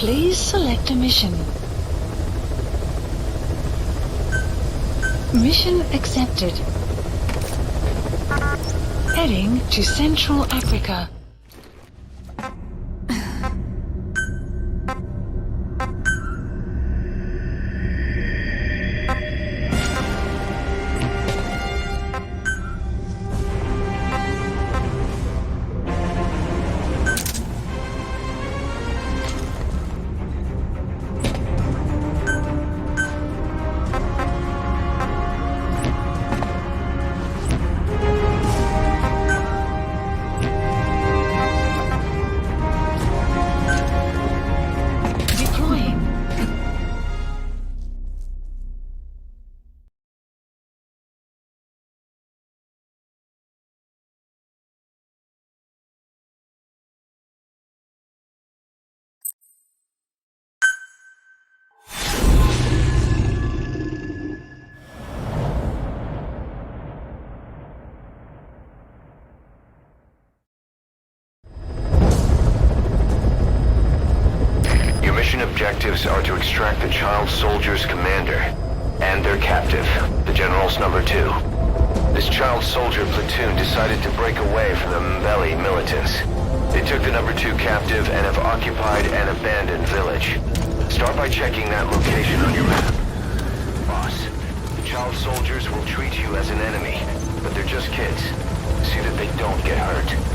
Please select a mission. Mission accepted. Heading to Central Africa. Objectives are to extract the child soldier's commander and their captive, the general's number 2. This child soldier platoon decided to break away from the Mbeli militants. They took the number 2 captive and have occupied an abandoned village. Start by checking that location on your map. Boss, the child soldiers will treat you as an enemy, but they're just kids. See that they don't get hurt.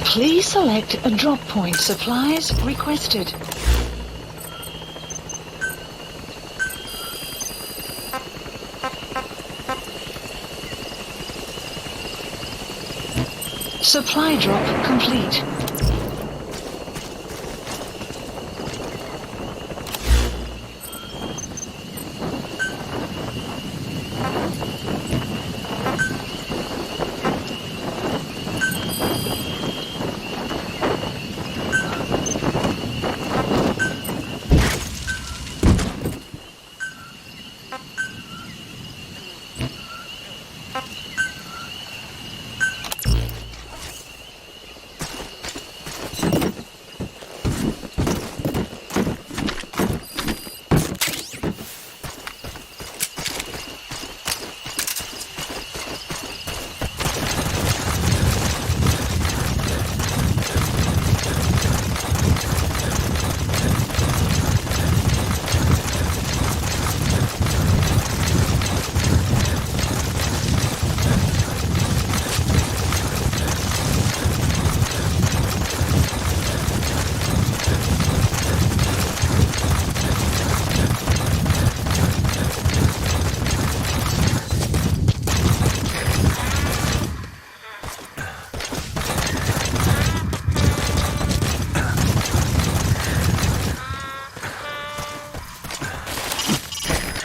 Please select a drop point. Supplies requested. Supply drop complete.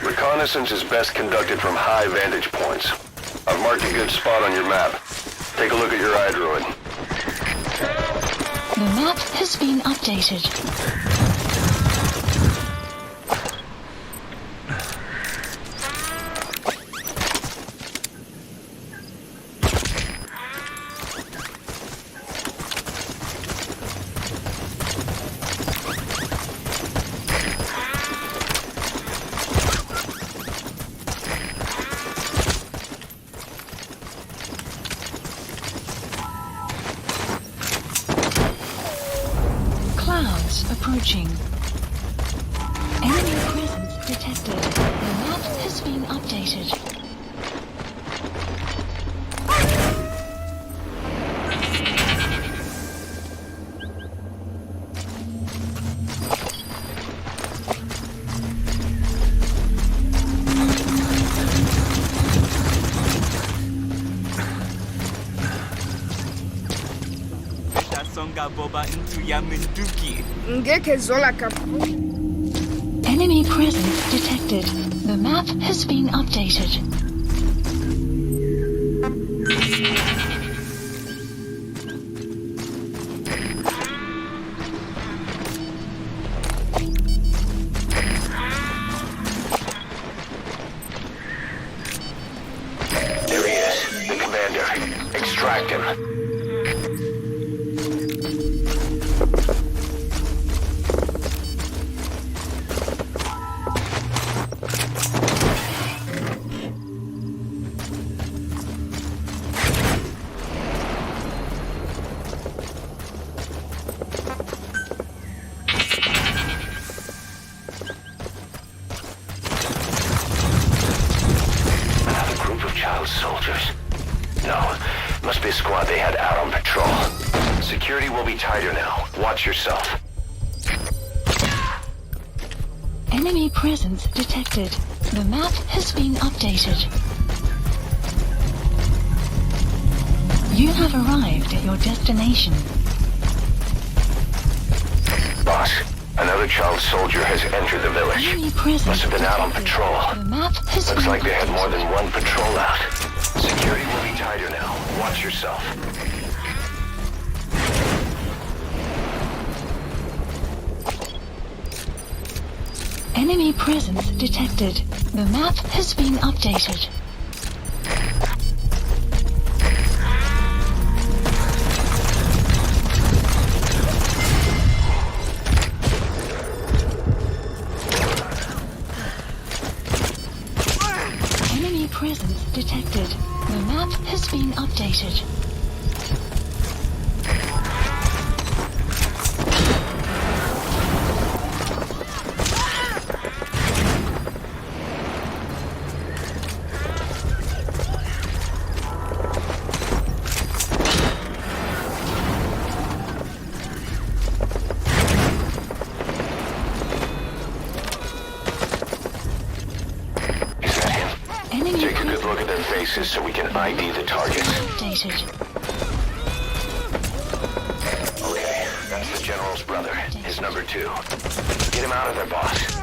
Reconnaissance is best conducted from high vantage points. I've marked a good spot on your map. Take a look at your iDroid. The map has been updated. Approaching. Enemy presence detected. The map has been updated. Lobain Tuyamunduki. Ngeke zola kapu. Enemy presence detected. The map has been updated. There he is, the commander. Extract him. Another group of child soldiers. No, must be a squad they had out on patrol. Security will be tighter now. Watch yourself. Enemy presence detected. The map has been updated. You have arrived at your destination. Boss, another child soldier has entered the village. Enemy presence Must have been out on detected. patrol. The map has Looks been like they had more than updated. one patrol out. Security will be tighter now. Watch yourself. Enemy presence detected. The map has been updated. Enemy presence detected. The map has been updated. Is that him? Enemy Take a good presence look at their faces so we can ID the targets. updated. Okay, that's the general's brother, his number 2. Get him out of there, boss.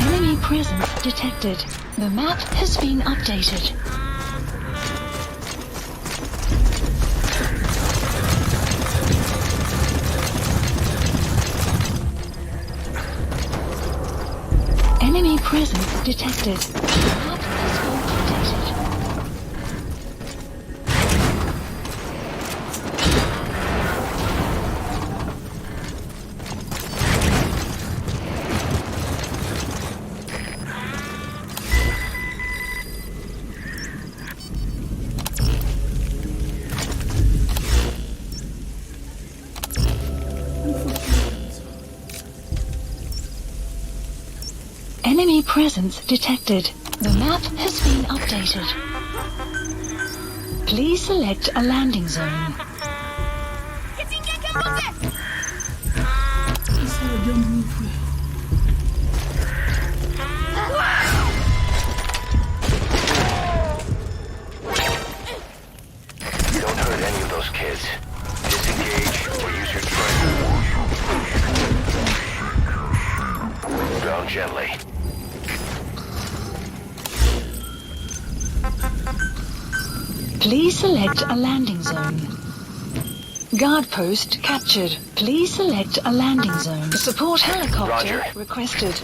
Enemy presence detected. The map has been updated. Enemy presence detected. The map has been updated. Enemy presence detected. The map has been updated. Please select a landing zone. Don't hurt any of those kids. Disengage or use your training. Down gently. Please select a landing zone. Guard post captured. Please select a landing zone. Support helicopter Roger. requested.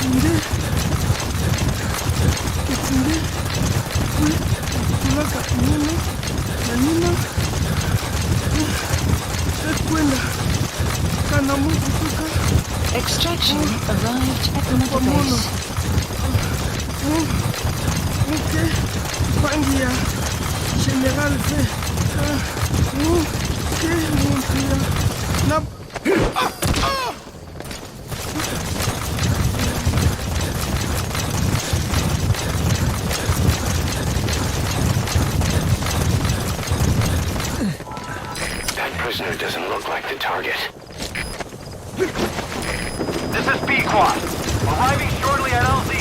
İndi. İndi. Nanina, escuela, Kanamu kutoka Extraction arrived at Mother Base. mke pangi ya General fe mke mpya na That prisoner doesn't look like the target. This is B-Quad. Arriving shortly at LZ.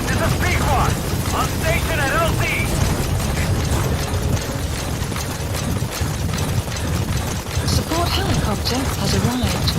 This is B-Quad. On station at LZ. Support helicopter has arrived.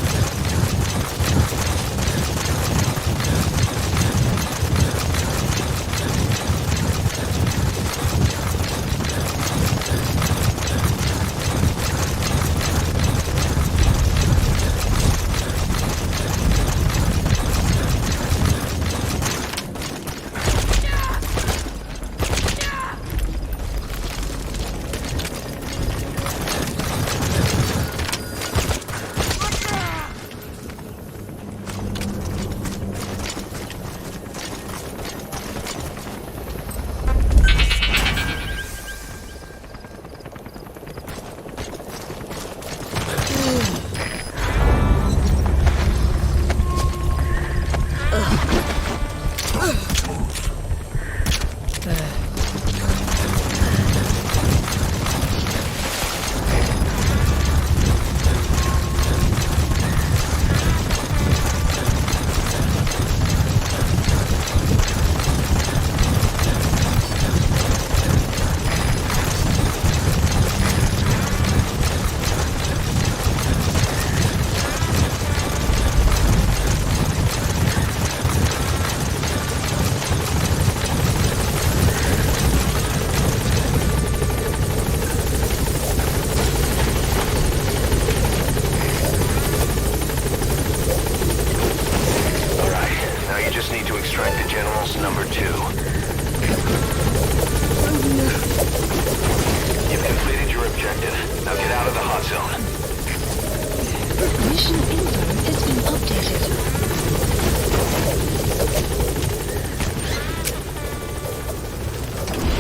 Mission info has been updated.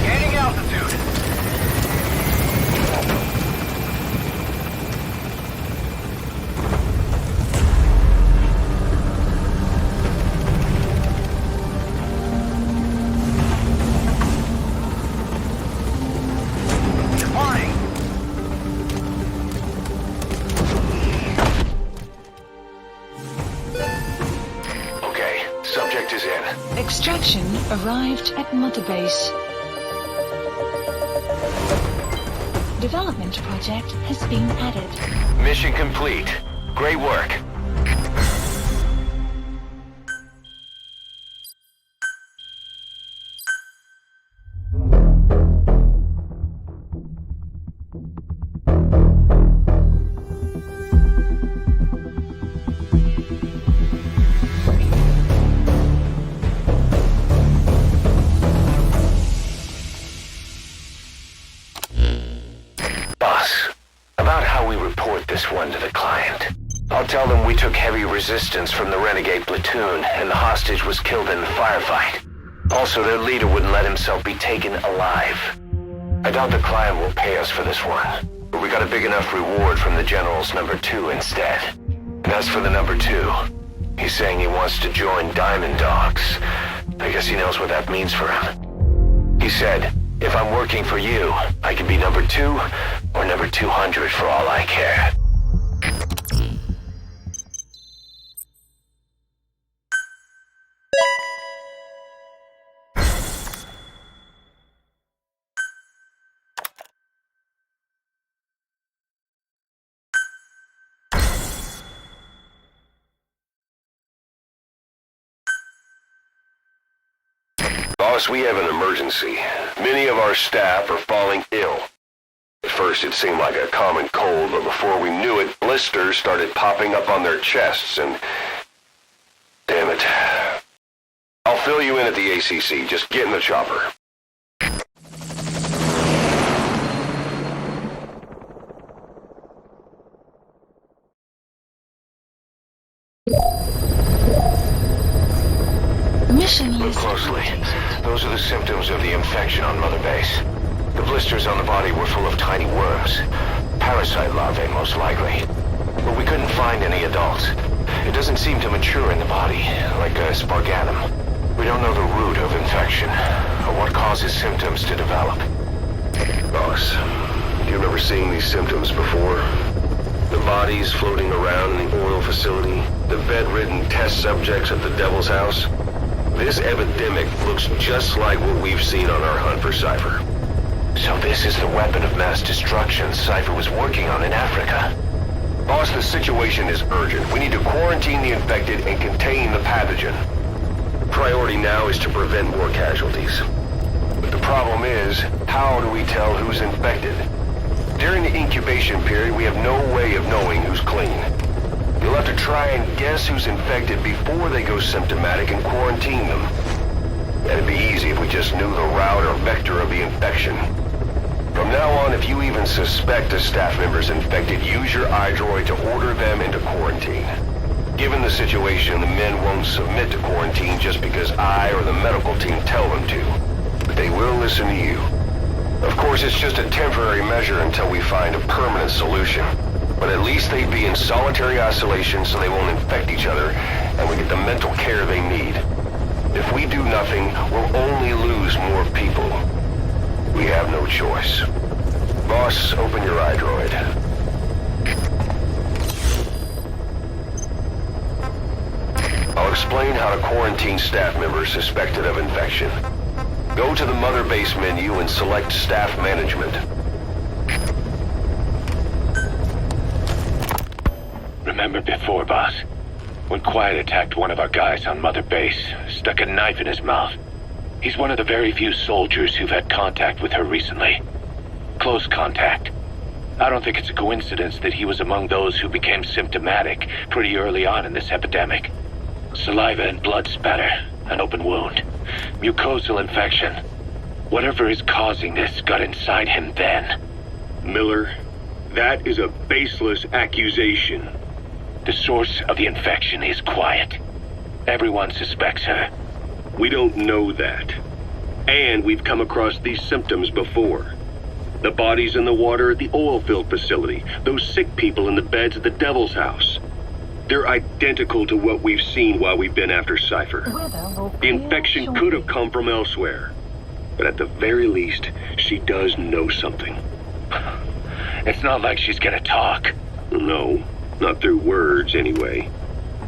Gaining altitude. Deploying. Okay, subject is in. Extraction arrived at Mother Base. Development project has been added. Mission complete. Great work. Boss, about how we report this one to the client. I'll tell them we took heavy resistance from the renegade platoon and the hostage was killed in the firefight. Also, their leader wouldn't let himself be taken alive. I doubt the client will pay us for this one, but we got a big enough reward from the General's number 2 instead. And as for the number 2, he's saying he wants to join Diamond Dogs. I guess he knows what that means for him. He said, if I'm working for you, I can be number 2 or number 200 for all I care. Boss, we have an emergency. Many of our staff are falling ill. At first, it seemed like a common cold, but before we knew it, blisters started popping up on their chests, and... damn it. I'll fill you in at the ACC. Just get in the chopper. Mission Look list. closely. Those are the symptoms of the infection on Mother Base. The blisters on the body were full of tiny worms. Parasite larvae, most likely. But we couldn't find any adults. It doesn't seem to mature in the body, like a spargatum. We don't know the root of infection, or what causes symptoms to develop. Boss, do you remember seeing these symptoms before? The bodies floating around in the oil facility, the bedridden test subjects at the Devil's House. This epidemic looks just like what we've seen on our hunt for Cypher. So this is the weapon of mass destruction Cypher was working on in Africa. Boss, the situation is urgent. We need to quarantine the infected and contain the pathogen. Priority now is to prevent more casualties. But the problem is, how do we tell who's infected? During the incubation period, we have no way of knowing who's clean. You'll have to try and guess who's infected before they go symptomatic and quarantine them. That'd be easy if we just knew the route or vector of the infection. From now on, if you even suspect a staff member's infected, use your iDroid to order them into quarantine. Given the situation, the men won't submit to quarantine just because I or the medical team tell them to. But they will listen to you. Of course, it's just a temporary measure until we find a permanent solution. But at least they'd be in solitary isolation so they won't infect each other, and we get the mental care they need. If we do nothing, we'll only lose more people. We have no choice. Boss, open your iDroid. I'll explain how to quarantine staff members suspected of infection. Go to the Mother Base menu and select Staff Management. Remember before, boss? When Quiet attacked one of our guys on Mother Base, stuck a knife in his mouth. He's one of the very few soldiers who've had contact with her recently. Close contact. I don't think it's a coincidence that he was among those who became symptomatic pretty early on in this epidemic. Saliva and blood spatter, an open wound, mucosal infection. Whatever is causing this got inside him then. Miller, that is a baseless accusation. The source of the infection is Quiet. Everyone suspects her. We don't know that. And we've come across these symptoms before. The bodies in the water at the oil field facility, those sick people in the beds at the Devil's House. They're identical to what we've seen while we've been after Cypher. The infection could have come from elsewhere. But at the very least, she does know something. It's not like she's gonna talk. No, not through words anyway.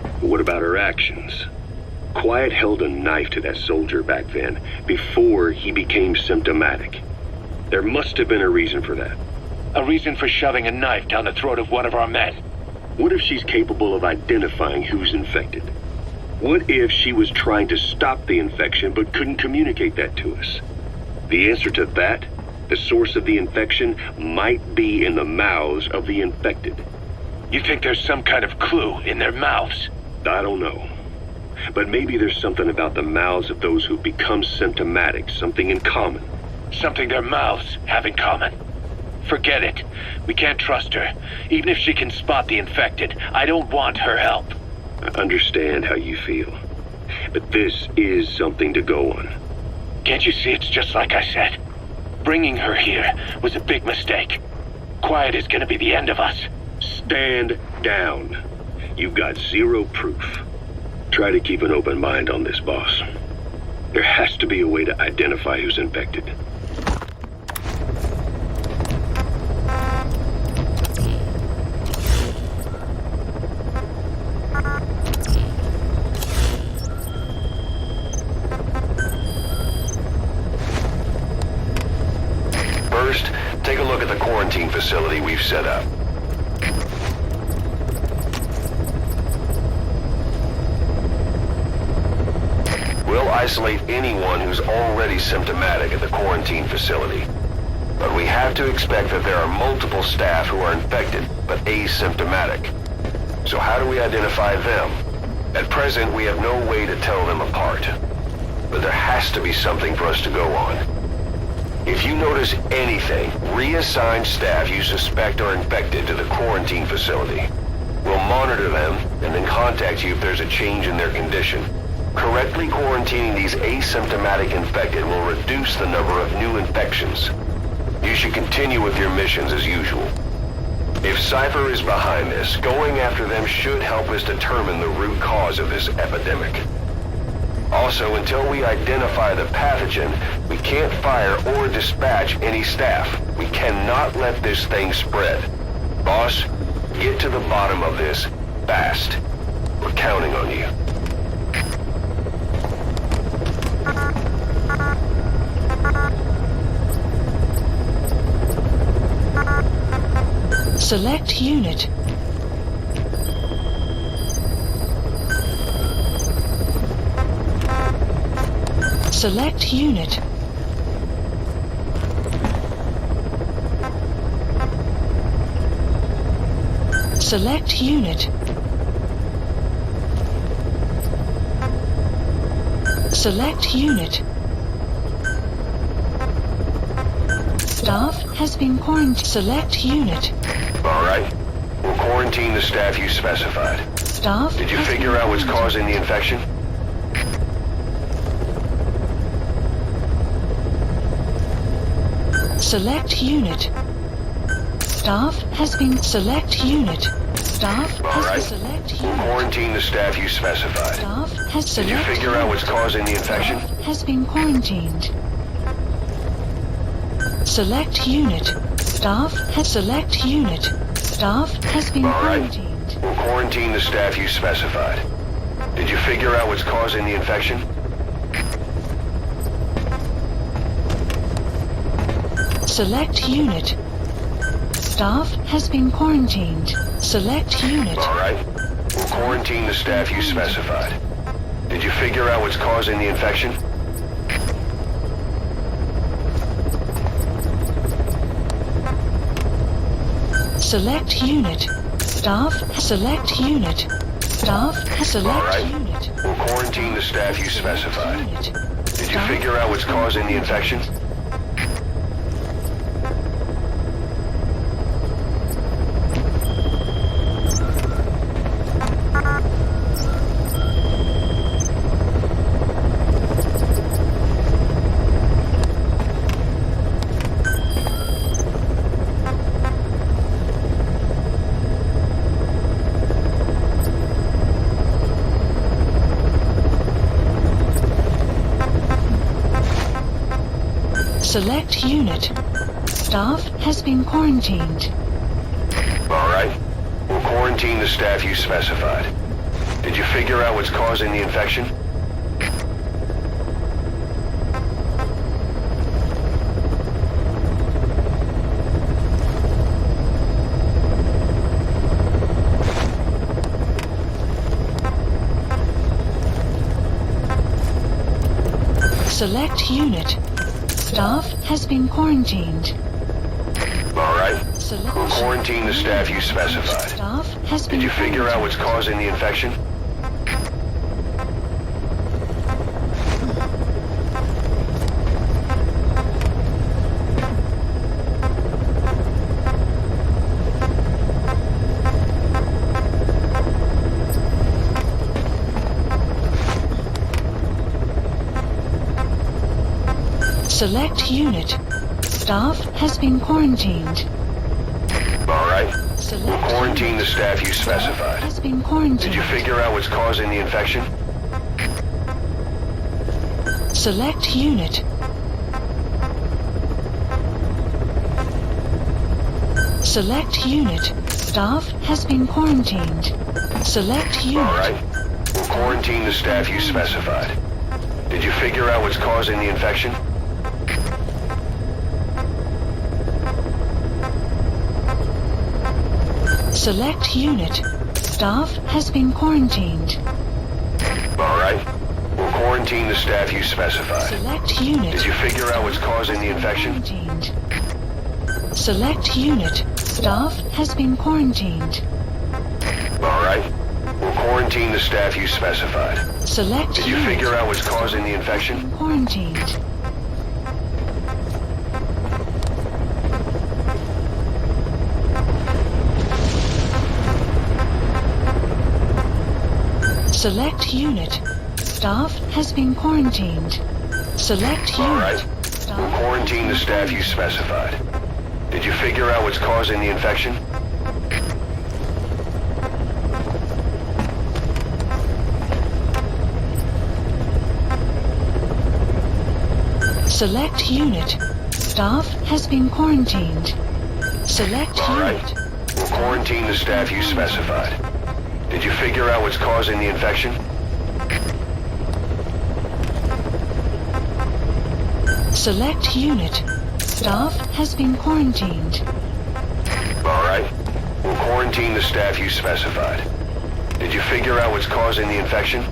But what about her actions? Quiet held a knife to that soldier back then, before he became symptomatic. There must have been a reason for that. A reason for shoving a knife down the throat of one of our men. What if she's capable of identifying who's infected? What if she was trying to stop the infection but couldn't communicate that to us? The answer to that, the source of the infection, might be in the mouths of the infected. You think there's some kind of clue in their mouths? I don't know. But maybe there's something about the mouths of those who become symptomatic, something in common. Something their mouths have in common. Forget it. We can't trust her. Even if she can spot the infected, I don't want her help. I understand how you feel. But this is something to go on. Can't you see it's just like I said? Bringing her here was a big mistake. Quiet is gonna be the end of us. Stand down. You've got zero proof. Try to keep an open mind on this, boss. There has to be a way to identify who's infected. First, take a look at the quarantine facility we've set up. We'll isolate anyone who's already symptomatic at the quarantine facility. But we have to expect that there are multiple staff who are infected, but asymptomatic. So how do we identify them? At present, we have no way to tell them apart. But there has to be something for us to go on. If you notice anything, reassign staff you suspect are infected to the quarantine facility. We'll monitor them and then contact you if there's a change in their condition. Correctly quarantining these asymptomatic infected will reduce the number of new infections. You should continue with your missions as usual. If Cypher is behind this, going after them should help us determine the root cause of this epidemic. Also, until we identify the pathogen, we can't fire or dispatch any staff. We cannot let this thing spread. Boss, get to the bottom of this fast. We're counting on you. Select unit. Select unit. Select unit. Select unit. Staff has been quarantined. Select unit. All right. We'll quarantine the staff you specified. Staff. Did you figure out what's causing the infection? Select unit. Staff has been. Select unit. Staff All has right. been. Select We'll unit. quarantine the staff you specified. Staff has. Did you Select figure out what's causing the infection? Staff has been quarantined. Select unit. Staff has. Select unit. Staff has been All right. quarantined. We'll quarantine the staff you specified. Did you figure out what's causing the infection? Select unit. Staff has been quarantined. Select unit. All right. We'll quarantine the staff you specified. Did you figure out what's causing the infection? Select unit. Staff. Select unit. Staff. Select All right. unit. We'll quarantine the staff you specified. Unit. Did you figure out what's causing the infection? Select unit. Staff has been quarantined. All right. We'll quarantine the staff you specified. Did you figure out what's causing the infection? Select unit. Staff has been quarantined. All right. Select We'll quarantine the staff you specified. Staff has been Did you figure out what's causing the infection? Select unit. Staff has been quarantined. All right. Select We'll quarantine unit. the staff you Staff specified. has been quarantined. Did you figure out what's causing the infection? Select unit. Select unit. Staff has been quarantined. Select unit. All right. We'll quarantine the staff you specified. Did you figure out what's causing the infection? Select unit. Staff has been quarantined. All right. We'll quarantine the staff you specified. Select unit. Did you figure out what's causing the infection? Quarantined. Select unit. Staff has been quarantined. All right. We'll quarantine the staff you specified. Select Did you unit. figure out what's causing the infection? Quarantined. Select unit. Staff has been quarantined. Select All unit. right. We'll quarantine the staff you specified. Did you figure out what's causing the infection? Select unit. Staff has been quarantined. Select All right. unit. We'll quarantine the staff you specified. Did you figure out what's causing the infection? Select unit. Staff has been quarantined. All right. We'll quarantine the staff you specified. Did you figure out what's causing the infection?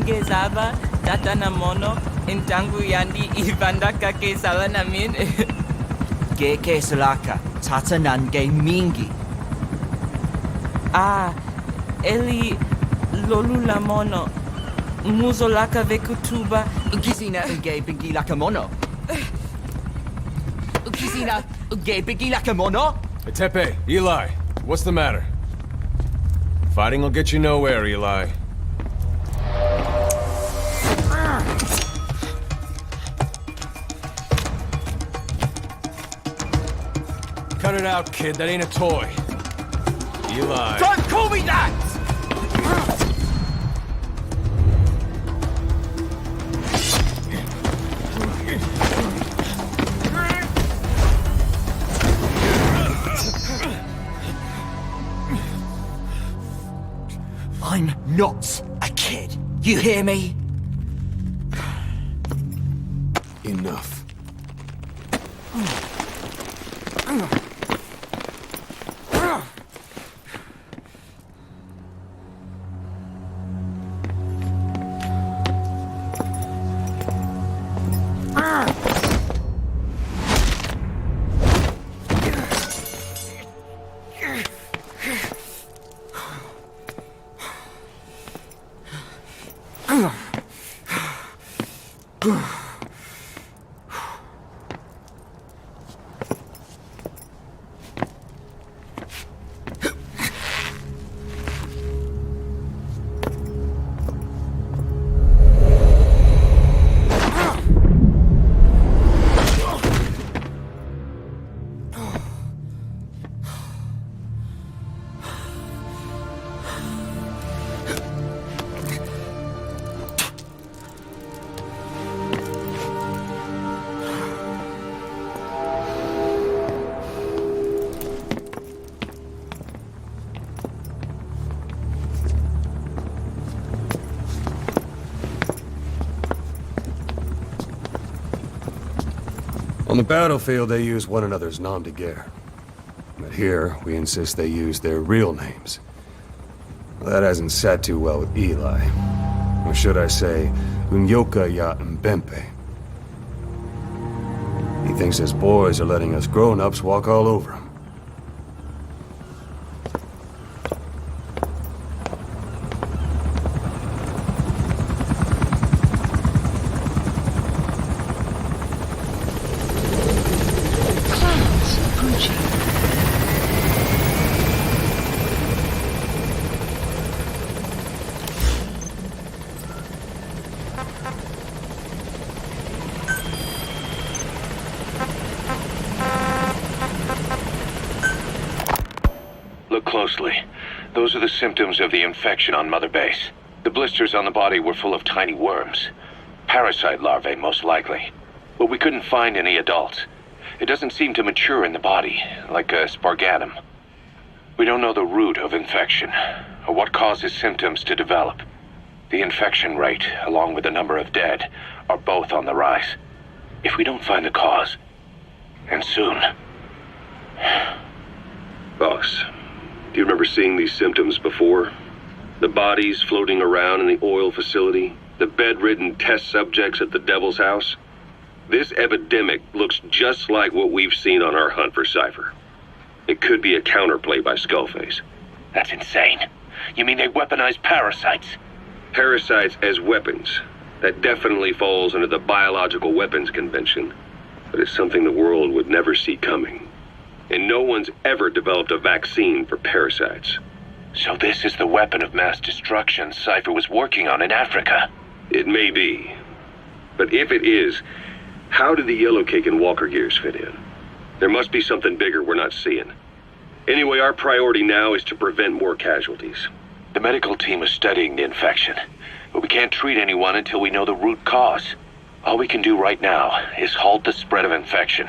Ngezaba, tata na mono, intangu yandi ibandaka ke sala namin. Geke salaka, tata nange mingi. Eli lolu la mono, muzolaka vekutuba. Ugizina uge bigi laka mono. Ugizina uge bigi laka mono. Hey, Tepe, Eli, what's the matter? Fighting will get you nowhere, Eli. Cut it out, kid. That ain't a toy. Eli. Don't call me that! I'm not a kid. You hear me? Enough. On the battlefield, they use one another's nom de guerre. But here, we insist they use their real names. Well, that hasn't sat too well with Eli. Or should I say, Unyoka ya Mbempe. He thinks his boys are letting us grown-ups walk all over him. Clouds approaching. Look closely. Those are the symptoms of the infection on Mother Base. The blisters on the body were full of tiny worms. Parasite larvae, most likely. But we couldn't find any adults. It doesn't seem to mature in the body, like a spargatum. We don't know the root of infection, or what causes symptoms to develop. The infection rate, along with the number of dead, are both on the rise. If we don't find the cause, and soon, Boss, do you remember seeing these symptoms before? The bodies floating around in the oil facility, the bedridden test subjects at the Devil's House? This epidemic looks just like what we've seen on our hunt for Cypher. It could be a counterplay by Skullface. That's insane. You mean they weaponize parasites? Parasites as weapons. That definitely falls under the Biological Weapons Convention, but it's something the world would never see coming. And no one's ever developed a vaccine for parasites. So this is the weapon of mass destruction Cypher was working on in Africa? It may be. But if it is, how did the Yellow Cake and Walker Gears fit in? There must be something bigger we're not seeing. Anyway, our priority now is to prevent more casualties. The medical team is studying the infection, but we can't treat anyone until we know the root cause. All we can do right now is halt the spread of infection.